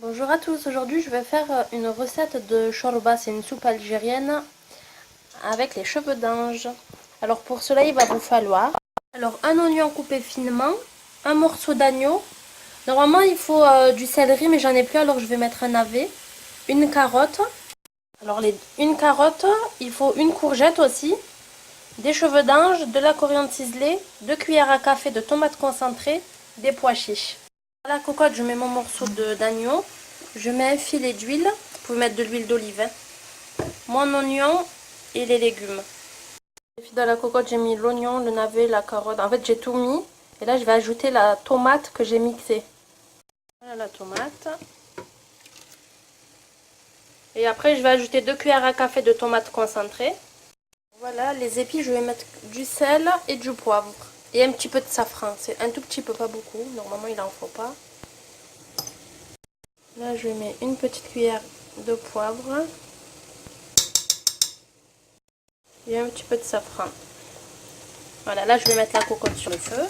Bonjour à tous, aujourd'hui je vais faire une recette de chorba, c'est une soupe algérienne avec les cheveux d'ange. Alors pour cela il va vous falloir un oignon coupé finement, un morceau d'agneau. Normalement il faut du céleri mais j'en ai plus alors je vais mettre un navet, une carotte. Une carotte, il faut une courgette aussi, des cheveux d'ange, de la coriandre ciselée, 2 cuillères à café de tomates concentrées, des pois chiches. Dans la cocotte, je mets mon morceau d'agneau. Je mets un filet d'huile. Vous pouvez mettre de l'huile d'olive. Mon oignon et les légumes. Dans la cocotte, j'ai mis l'oignon, le navet, la carotte. En fait, j'ai tout mis. Et là, je vais ajouter la tomate que j'ai mixée. Voilà la tomate. Et après, je vais ajouter 2 cuillères à café de tomates concentrées. Voilà, les épices, je vais mettre du sel et du poivre. Et un petit peu de safran. C'est un tout petit peu, pas beaucoup. Normalement, il n'en faut pas. Là, je mets une petite cuillère de poivre. Et un petit peu de safran. Voilà, là, je vais mettre la cocotte sur le feu.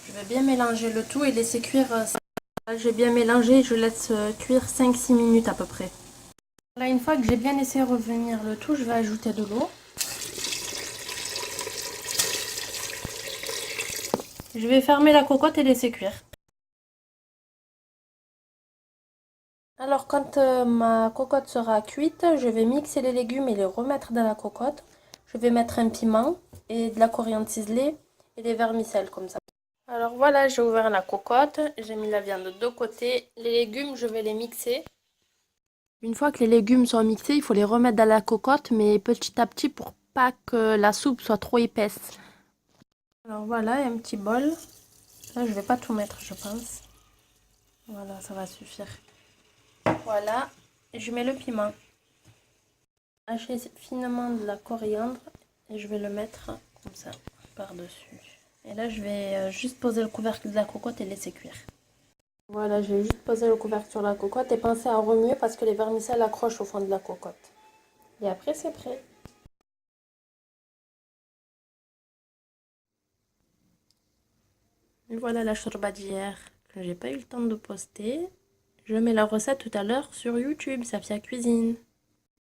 Je vais bien mélanger le tout et laisser cuire. Là, j'ai bien mélangé, je laisse cuire 5-6 minutes à peu près. Là, une fois que j'ai bien laissé revenir le tout, je vais ajouter de l'eau. Je vais fermer la cocotte et laisser cuire. Alors quand ma cocotte sera cuite, je vais mixer les légumes et les remettre dans la cocotte. Je vais mettre un piment et de la coriandre ciselée et des vermicelles comme ça. Alors voilà, j'ai ouvert la cocotte, j'ai mis la viande de côté. Les légumes, je vais les mixer. Une fois que les légumes sont mixés, il faut les remettre dans la cocotte, mais petit à petit pour pas que la soupe soit trop épaisse. Alors voilà, un petit bol. Là, je vais pas tout mettre, je pense. Voilà, ça va suffire. Voilà, je mets le piment. Hacher finement de la coriandre et je vais le mettre comme ça par-dessus. Et là, je vais juste poser le couvercle de la cocotte et laisser cuire. Voilà, je vais juste poser le couvercle sur la cocotte et penser à remuer parce que les vermicelles accrochent au fond de la cocotte. Et après, c'est prêt. Et voilà la chorba d'hier que j'ai pas eu le temps de poster. Je mets la recette tout à l'heure sur YouTube, Safia Cuisine.